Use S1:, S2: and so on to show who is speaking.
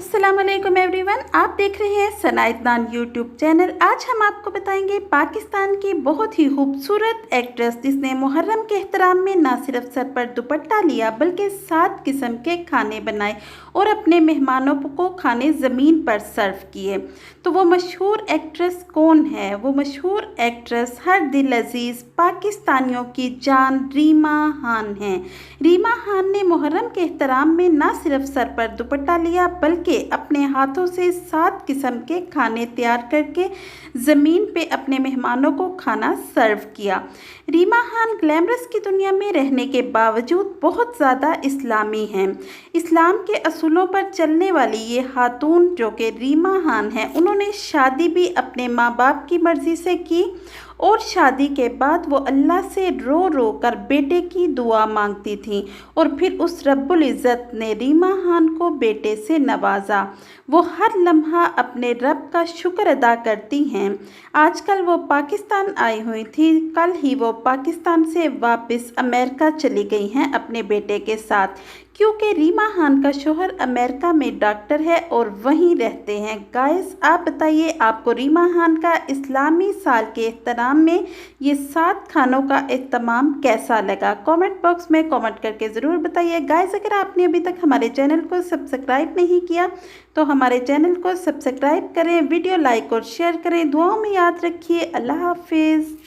S1: अस्सलाम वालेकुम एवरीवन, आप देख रहे हैं सना इदनान यूट्यूब चैनल। आज हम आपको बताएंगे पाकिस्तान की बहुत ही खूबसूरत एक्ट्रेस जिसने मुहर्रम के एहतराम में ना सिर्फ सर पर दुपट्टा लिया बल्कि 7 किस्म के खाने बनाए और अपने मेहमानों को खाने ज़मीन पर सर्व किए। तो वो मशहूर एक्ट्रेस कौन है? वो मशहूर एक्ट्रेस हर दिल अजीज़ पाकिस्तानियों की जान रीमा खान हैं। रीमा खान ने मुहर्रम के एहतराम में ना सिर्फ सर पर दुपट्टा लिया बल्कि अपने हाथों से 7 किस्म के खाने तैयार करके ज़मीन पे अपने मेहमानों को खाना सर्व किया। रीमा खान ग्लैमरस की दुनिया में रहने के बावजूद बहुत ज़्यादा इस्लामी हैं। इस्लाम के असूलों पर चलने वाली ये खातून जो कि रीमा खान है, उन्होंने शादी भी अपने माँ बाप की मर्ज़ी से की और शादी के बाद वो अल्लाह से रो रो कर बेटे की दुआ मांगती थी और फिर उस रब्बुल इज़्ज़त ने रीमा खान को बेटे से नवाजा। वो हर लम्हा अपने रब का शुक्र अदा करती हैं। आजकल वो पाकिस्तान आई हुई थी, कल ही वो पाकिस्तान से वापस अमेरिका चली गई हैं अपने बेटे के साथ, क्योंकि रीमा खान का शोहर अमेरिका में डॉक्टर है और वहीं रहते हैं। गाइस, आप बताइए आपको रीमा खान का इस्लामी साल के एहतराम में ये 7 खानों का एहतमाम कैसा लगा? कमेंट बॉक्स में कमेंट करके ज़रूर बताइए। गाइस, अगर आपने अभी तक हमारे चैनल को सब्सक्राइब नहीं किया तो हमारे चैनल को सब्सक्राइब करें, वीडियो लाइक और शेयर करें। दुआओं में याद रखिए। अल्लाह हाफिज़।